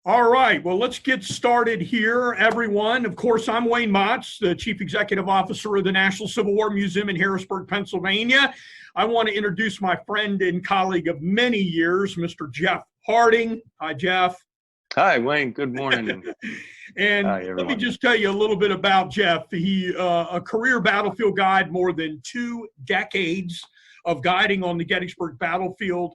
All right, well, let's get started here, everyone. Of course, I'm Wayne Motts, the Chief Executive Officer of the National Civil War Museum in Harrisburg, Pennsylvania. I want to introduce my friend and colleague of many years, Mr. Jeff Harding. Hi, Jeff. Hi, Wayne. Good morning. And Hi, let me everyone. just tell you a little bit about Jeff. He a career battlefield guide, more than 2 decades of guiding on the Gettysburg battlefield.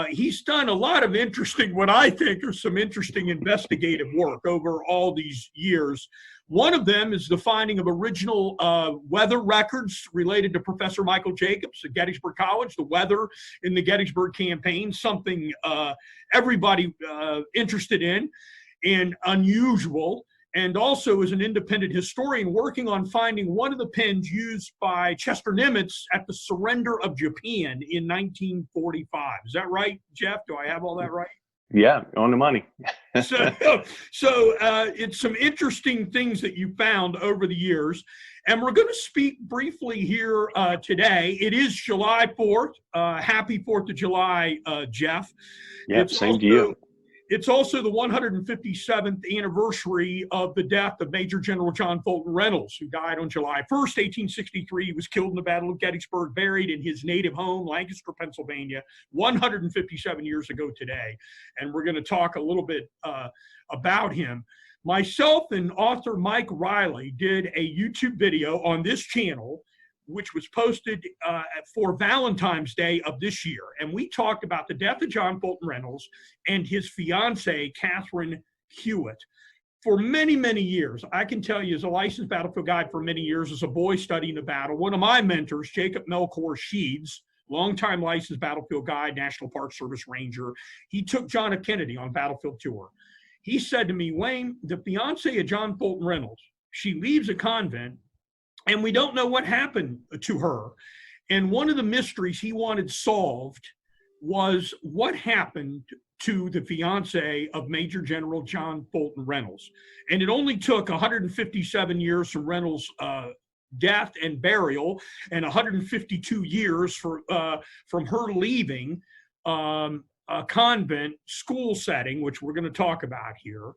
He's done a lot of interesting, what I think are some interesting investigative work over all these years. One of them is the finding of original weather records related to Professor Michael Jacobs at Gettysburg College, the weather in the Gettysburg campaign, something everybody interested in and unusual. And also as an independent historian working on finding one of the pens used by Chester Nimitz at the surrender of Japan in 1945. Is that right, Jeff? Do I have all that right? Yeah, on the money. So it's some interesting things that you found over the years. And we're going to speak briefly here today. It is July 4th. Happy 4th of July, Jeff. Yeah, same to you. It's also the 157th anniversary of the death of Major General John Fulton Reynolds, who died on July 1st, 1863. He was killed in the Battle of Gettysburg, buried in his native home, Lancaster, Pennsylvania, 157 years ago today. And we're going to talk a little bit about him. Myself and author Mike Riley did a YouTube video on this channel, which was posted for Valentine's Day of this year. And we talked about the death of John Fulton Reynolds and his fiancee, Catherine Hewitt. For many, many years, I can tell you as a licensed battlefield guide for many years, as a boy studying the battle, one of my mentors, Jacob Melchor Sheeds, longtime licensed battlefield guide, National Park Service Ranger, he took John F. Kennedy on battlefield tour. He said to me, Wayne, the fiancee of John Fulton Reynolds, she leaves a convent, and we don't know what happened to her. And one of the mysteries he wanted solved was what happened to the fiancee of Major General John Fulton Reynolds. And it only took 157 years from Reynolds' death and burial and 152 years from her leaving a convent school setting, which we're going to talk about here,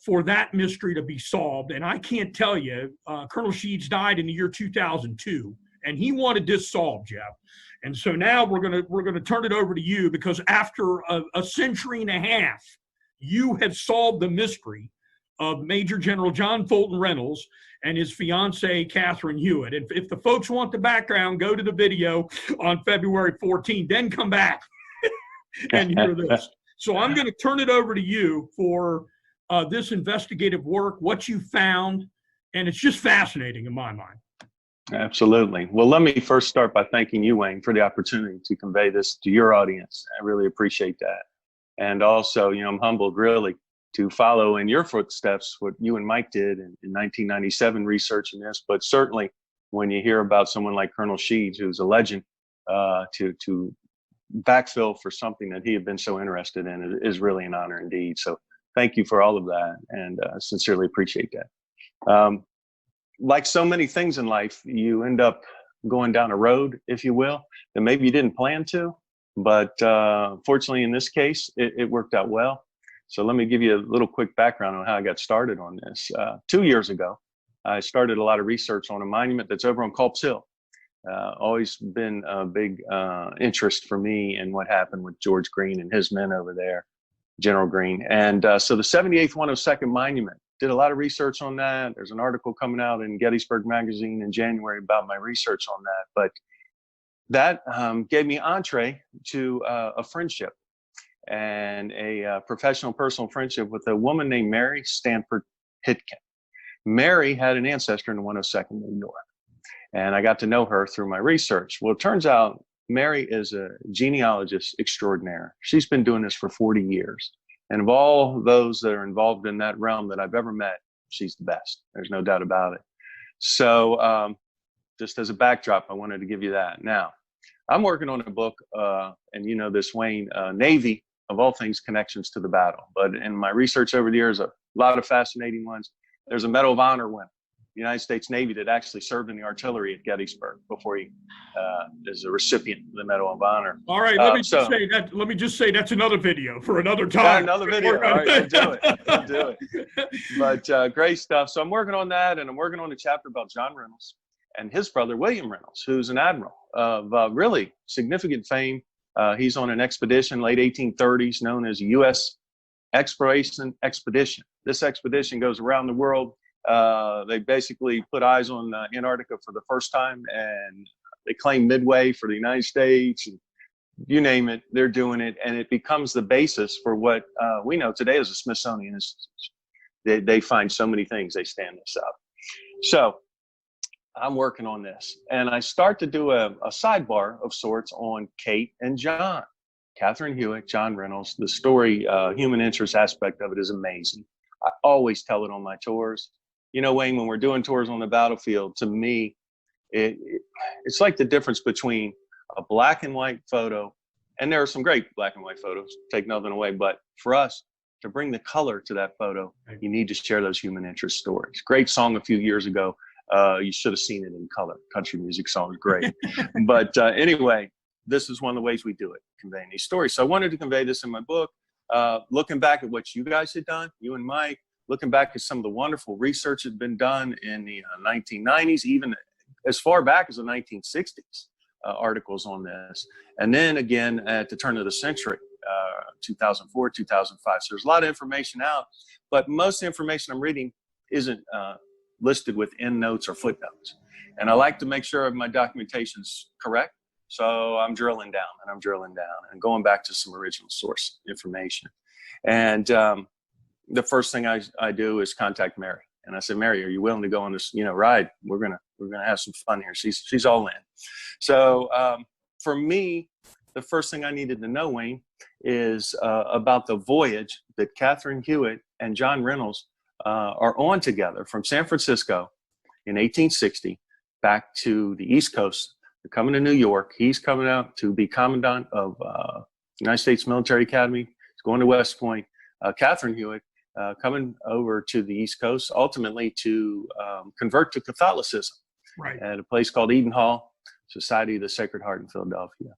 for that mystery to be solved. And I can't tell you, Colonel Sheeds died in the year 2002, and he wanted this solved, Jeff. And so now we're gonna turn it over to you, because after a century and a half, you have solved the mystery of Major General John Fulton Reynolds and his fiancee, Catherine Hewitt. And if the folks want the background, go to the video on February 14th, then come back and hear this. So I'm going to turn it over to you for this investigative work, what you found, and it's just fascinating in my mind. Absolutely. Well, let me first start by thanking you, Wayne, for the opportunity to convey this to your audience. I really appreciate that. And also, I'm humbled really to follow in your footsteps what you and Mike did in 1997 researching this. But certainly when you hear about someone like Colonel Sheeds, who's a legend, to backfill for something that he had been so interested in is really an honor indeed. So thank you for all of that, and sincerely appreciate that. Like so many things in life, you end up going down a road, if you will, that maybe you didn't plan to, but fortunately in this case, it worked out well. So let me give you a little quick background on how I got started on this. 2 years ago, I started a lot of research on a monument that's over on Culp's Hill. Always been a big interest for me in what happened with George Green and his men over there, General Green. And so the 78th 102nd Monument, did a lot of research on that. There's an article coming out in Gettysburg Magazine in January about my research on that. But that gave me entree to a friendship and a professional personal friendship with a woman named Mary Stanford Hitkin. Mary had an ancestor in the 102nd New York, and I got to know her through my research. Well, it turns out Mary is a genealogist extraordinaire. She's been doing this for 40 years. And of all those that are involved in that realm that I've ever met, she's the best. There's no doubt about it. So just as a backdrop, I wanted to give you that. Now, I'm working on a book, and you know this, Wayne, Navy, of all things, connections to the battle. But in my research over the years, a lot of fascinating ones. There's a Medal of Honor winner, United States Navy that actually served in the artillery at Gettysburg before he is a recipient of the Medal of Honor. All right, let me just say that's another video for another time. Another video. All right, we'll do it. We'll do it. But great stuff. So I'm working on that, and I'm working on a chapter about John Reynolds and his brother William Reynolds, who's an admiral of really significant fame. He's on an expedition, late 1830s, known as U.S. Exploration Expedition. This expedition goes around the world. They basically put eyes on Antarctica for the first time, and they claim Midway for the United States, and you name it, they're doing it, and it becomes the basis for what we know today as the Smithsonian Institute. They find so many things, they stand this up. So I'm working on this, and I start to do a sidebar of sorts on Kate and John. Catherine Hewitt, John Reynolds. The story, human interest aspect of it is amazing. I always tell it on my tours. You know, Wayne, when we're doing tours on the battlefield, to me, it's like the difference between a black and white photo, and there are some great black and white photos, take nothing away, but for us to bring the color to that photo, you need to share those human interest stories. Great song a few years ago. You should have seen it in color. Country music song is great. But anyway, this is one of the ways we do it, conveying these stories. So I wanted to convey this in my book, looking back at what you guys had done, you and Mike, looking back at some of the wonderful research that had been done in the 1990s, even as far back as the 1960s, articles on this. And then again, at the turn of the century, 2004, 2005. So there's a lot of information out, but most of the information I'm reading isn't listed with endnotes or footnotes. And I like to make sure my documentation's correct. So I'm drilling down and going back to some original source information. And the first thing I do is contact Mary. And I said, Mary, are you willing to go on this, ride? We're gonna have some fun here. She's all in. So for me, the first thing I needed to know, Wayne, is about the voyage that Catherine Hewitt and John Reynolds are on together from San Francisco in 1860 back to the East Coast. They're coming to New York. He's coming out to be commandant of United States Military Academy. He's going to West Point. Catherine Hewitt coming over to the East Coast, ultimately to convert to Catholicism, right, at a place called Eden Hall, Society of the Sacred Heart in Philadelphia.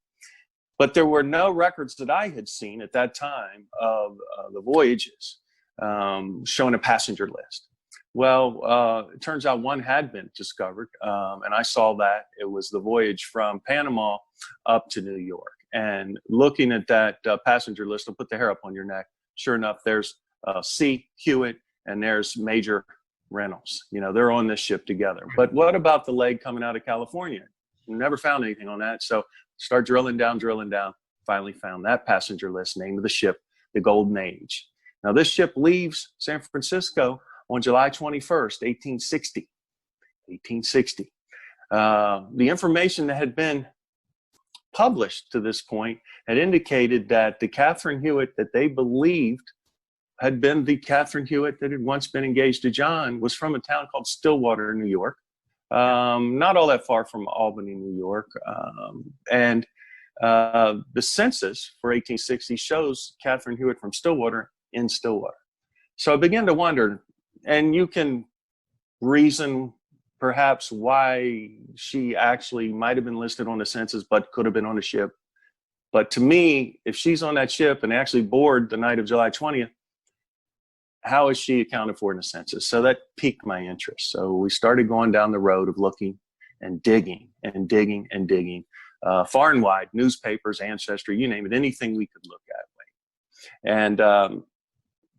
But there were no records that I had seen at that time of the voyages showing a passenger list. Well, it turns out one had been discovered, and I saw that. It was the voyage from Panama up to New York. And looking at that passenger list, I'll put the hair up on your neck. Sure enough, there's C. Hewitt, and there's Major Reynolds. They're on this ship together. But what about the leg coming out of California? We never found anything on that. So start drilling down, finally found that passenger list, name of the ship, the Golden Age. Now, this ship leaves San Francisco on July 21st, 1860. The information that had been published to this point had indicated that the Catherine Hewitt that they believed had been the Catherine Hewitt that had once been engaged to John was from a town called Stillwater, New York. Not all that far from Albany, New York. And the census for 1860 shows Catherine Hewitt from Stillwater in Stillwater. So I began to wonder, and you can reason perhaps why she actually might have been listed on the census, but could have been on the ship. But to me, if she's on that ship and actually board the night of July 20th, how is she accounted for in the census? So that piqued my interest. So we started going down the road of looking and digging, far and wide, newspapers, Ancestry, you name it, anything we could look at. And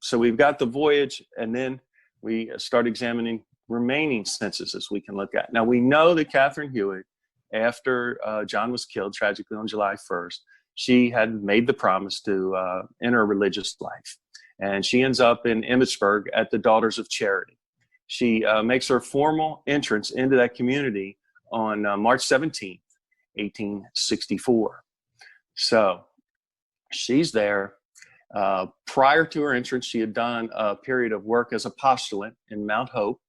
so we've got the voyage, and then we start examining remaining censuses we can look at. Now, we know that Catherine Hewitt, after John was killed tragically on July 1st, she had made the promise to enter a religious life. And she ends up in Emmitsburg at the Daughters of Charity. She makes her formal entrance into that community on March 17th, 1864. So she's there. Prior to her entrance, she had done a period of work as a postulant in Mount Hope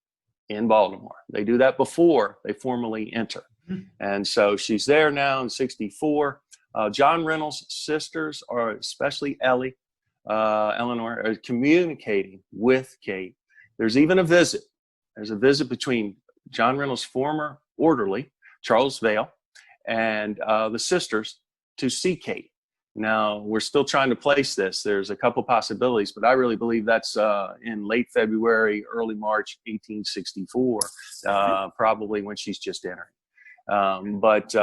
in Baltimore. They do that before they formally enter. And so she's there now in 64. John Reynolds' sisters, or especially Eleanor, are communicating with Kate. There's even a visit. There's a visit between John Reynolds' former orderly, Charles Vale, and the sisters to see Kate. Now, we're still trying to place this. There's a couple possibilities, but I really believe that's in late February, early March 1864, probably when she's just entering. But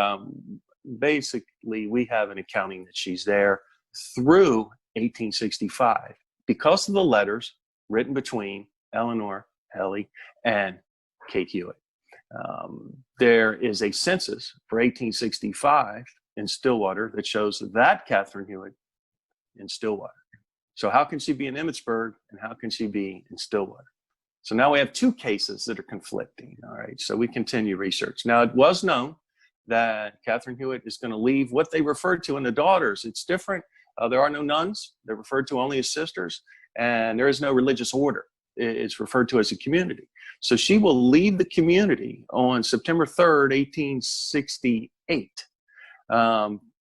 basically, we have an accounting that she's there through 1865 because of the letters written between Eleanor Helly and Kate Hewitt. There is a census for 1865 in Stillwater that shows that Catherine Hewitt in Stillwater. So how can she be in Emmitsburg and how can she be in Stillwater? So now we have two cases that are conflicting. All right, so we continue research. Now, it was known that Catherine Hewitt is going to leave what they referred to in the daughters. It's different. There are no nuns. They're referred to only as sisters, and there is no religious order. It's referred to as a community. So she will leave the community on September 3rd, 1868.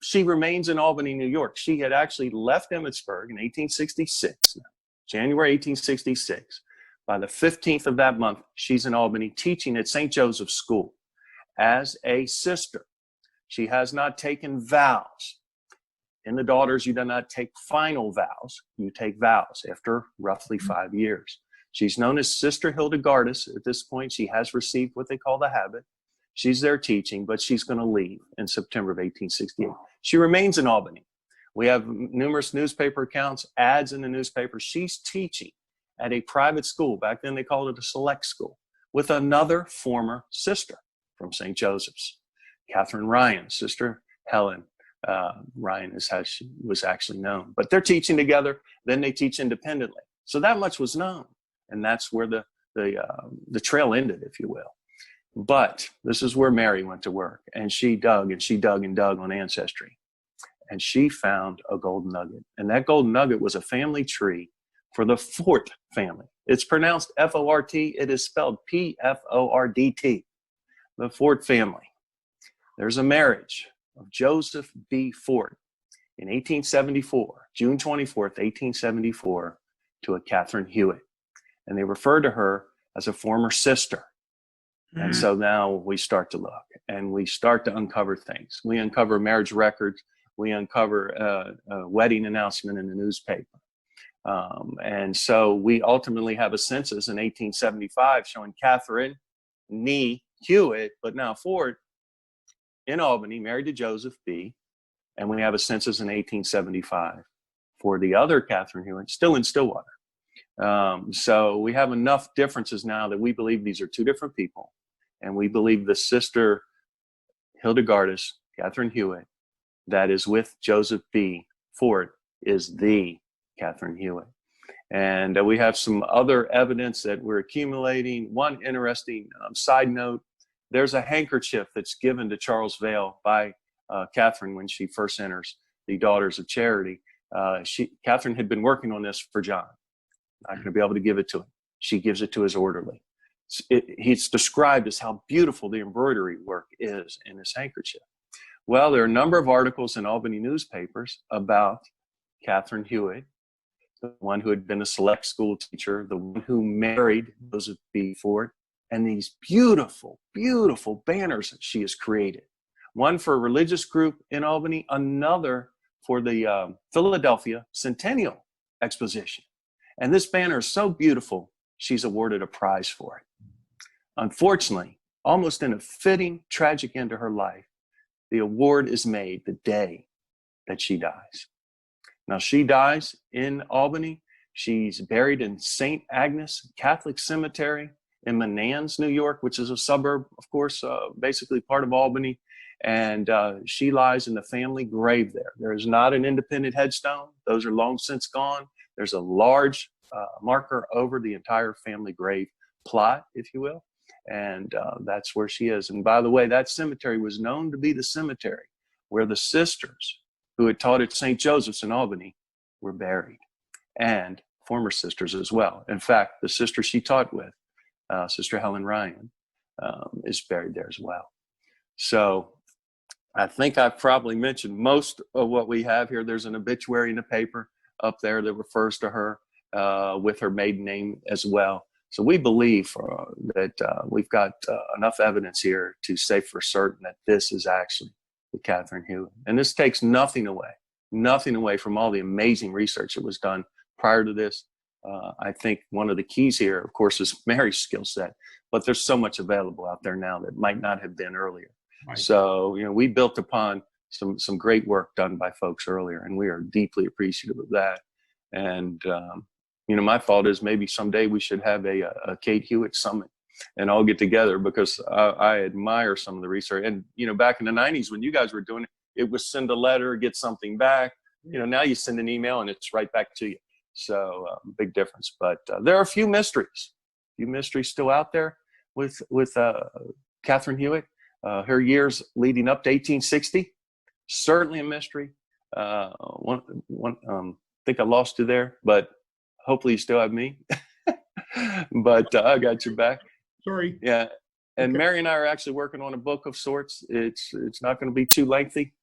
She remains in Albany, New York. She had actually left Emmitsburg in 1866, January 1866. By the 15th of that month, she's in Albany teaching at St. Joseph's School as a sister. She has not taken vows. In the daughters, you do not take final vows. You take vows after roughly 5 years. She's known as Sister Hildegardus. At this point, she has received what they call the habit. She's there teaching, but she's going to leave in September of 1868. She remains in Albany. We have numerous newspaper accounts, ads in the newspaper. She's teaching at a private school. Back then, they called it a select school, with another former sister from St. Joseph's, Catherine Ryan, Sister Helen Ryan is how she was actually known. But they're teaching together. Then they teach independently. So that much was known. And that's where the trail ended, if you will. But this is where Mary went to work, and she dug and she dug and dug on Ancestry, and she found a golden nugget. And that golden nugget was a family tree for the Fort family. It's pronounced F-O-R-T. It is spelled P-F-O-R-D-T, the Fort family. There's a marriage of Joseph B. Fort in 1874, June 24th, 1874, to a Catherine Hewitt. And they refer to her as a former sister. And so now we start to look and we start to uncover things. We uncover marriage records. We uncover a wedding announcement in the newspaper. And so we ultimately have a census in 1875 showing Catherine Nee Hewitt, but now Ford, in Albany, married to Joseph B. And we have a census in 1875 for the other Catherine Hewitt, still in Stillwater. So we have enough differences now that we believe these are two different people. And we believe the sister Hildegardus, Catherine Hewitt, that is with Joseph B. Ford is the Catherine Hewitt. And we have some other evidence that we're accumulating. One interesting side note, there's a handkerchief that's given to Charles Vale by Catherine when she first enters the Daughters of Charity. Catherine had been working on this for John. Not going to be able to give it to him. She gives it to his orderly. He's described as how beautiful the embroidery work is in this handkerchief. Well, there are a number of articles in Albany newspapers about Catherine Hewitt, the one who had been a select school teacher, the one who married Joseph B. Ford, and these beautiful, beautiful banners that she has created. One for a religious group in Albany, another for the Philadelphia Centennial Exposition. And this banner is so beautiful, she's awarded a prize for it. Unfortunately, almost in a fitting, tragic end to her life, the award is made the day that she dies. Now, she dies in Albany. She's buried in St. Agnes Catholic Cemetery in Menands, New York, which is a suburb, of course, basically part of Albany. And she lies in the family grave there. There is not an independent headstone. Those are long since gone. There's a large marker over the entire family grave plot, if you will. And that's where she is. And by the way, that cemetery was known to be the cemetery where the sisters who had taught at St. Joseph's in Albany were buried, and former sisters as well. In fact, the sister she taught with, Sister Helen Ryan, is buried there as well. So I think I've probably mentioned most of what we have here. There's an obituary in the paper up there that refers to her with her maiden name as well. So we believe that we've got enough evidence here to say for certain that this is actually the Catherine Hewitt. And this takes nothing away from all the amazing research that was done prior to this. I think one of the keys here, of course, is Mary's skill set, but there's so much available out there now that might not have been earlier. Right. So, we built upon some great work done by folks earlier, and we are deeply appreciative of that. And, my thought is maybe someday we should have a Kate Hewitt summit and all get together, because I admire some of the research. And, back in the 90s when you guys were doing it, it was send a letter, get something back. Now you send an email and it's right back to you. So big difference. But there are a few mysteries still out there with Catherine Hewitt. Her years leading up to 1860, certainly a mystery. I think I lost you there, but hopefully you still have me. But I got your back. Sorry. Yeah. And okay. Mary and I are actually working on a book of sorts. It's not going to be too lengthy.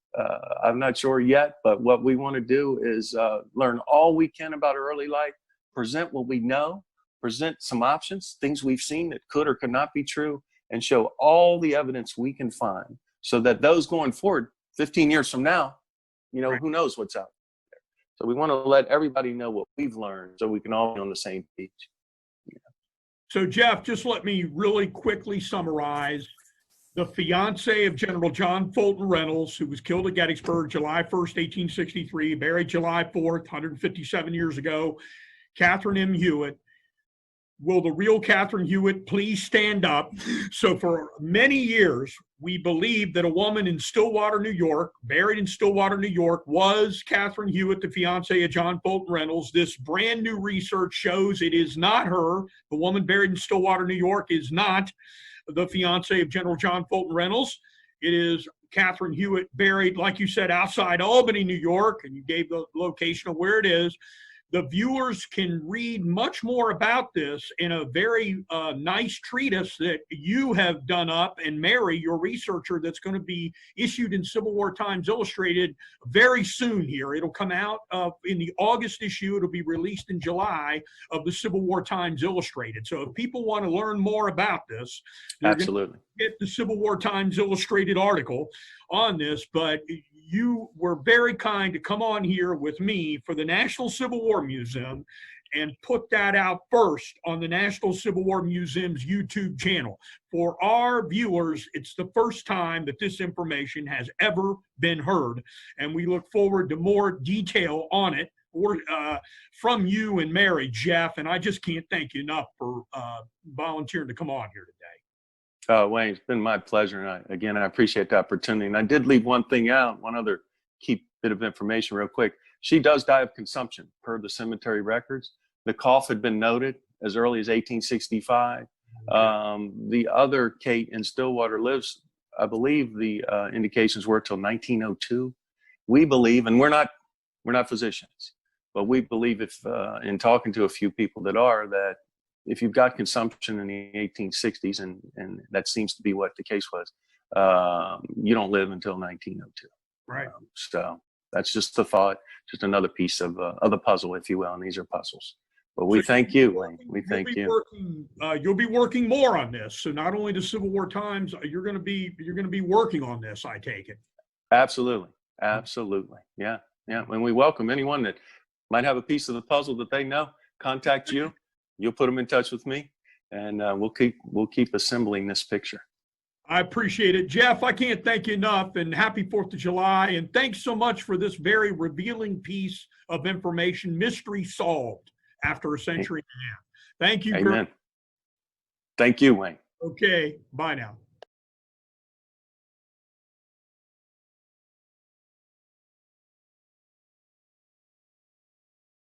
I'm not sure yet, but what we want to do is learn all we can about her early life, present what we know, present some options, things we've seen that could or could not be true, and show all the evidence we can find, so that those going forward 15 years from now, right. Who knows what's out there. So we want to let everybody know what we've learned so we can all be on the same page. So Jeff, just let me really quickly summarize. The fiance of General John Fulton Reynolds, who was killed at Gettysburg July 1st, 1863, buried July 4th, 157 years ago, Catherine M. Hewitt. Will the real Catherine Hewitt please stand up? So for many years, we believed that a woman in Stillwater, New York, buried in Stillwater, New York, was Catherine Hewitt, the fiance of John Fulton Reynolds. This brand new research shows it is not her. The woman buried in Stillwater, New York is not the fiance of General John Fulton Reynolds. It is Catherine Hewitt, buried, like you said, outside Albany, New York, and you gave the location of where it is. The viewers can read much more about this in a very nice treatise that you have done up, and Mary, your researcher, that's going to be issued in Civil War Times Illustrated very soon here. It'll come out in the August issue. It'll be released in July of the Civil War Times Illustrated. So if people want to learn more about this, absolutely, get the Civil War Times Illustrated article on this. But you were very kind to come on here with me for the National Civil War Museum and put that out first on the National Civil War Museum's YouTube channel. For our viewers, it's the first time that this information has ever been heard, and we look forward to more detail on it from you and Mary, Jeff, and I just can't thank you enough for volunteering to come on here today. Wayne, it's been my pleasure. And I appreciate the opportunity. And I did leave one thing out, one other key bit of information real quick. She does die of consumption per the cemetery records. The cough had been noted as early as 1865. The other Kate in Stillwater lives, I believe the indications were till 1902. We believe, and we're not physicians, but we believe if in talking to a few people that are, that if you've got consumption in the 1860s, and that seems to be what the case was, you don't live until 1902. Right. So that's just the thought, just another piece of the puzzle, if you will, and these are puzzles. But we thank you, Wayne. We thank you. You'll be working more on this. So not only the Civil War Times, you're going to be working on this, I take it. Absolutely. Yeah. And we welcome anyone that might have a piece of the puzzle that they know. Contact you. You'll put them in touch with me, and we'll keep assembling this picture. I appreciate it. Jeff, I can't thank you enough, and happy 4th of July, and thanks so much for this very revealing piece of information, mystery solved after a century and a half. Thank you. Amen. Thank you, Wayne. Okay, bye now.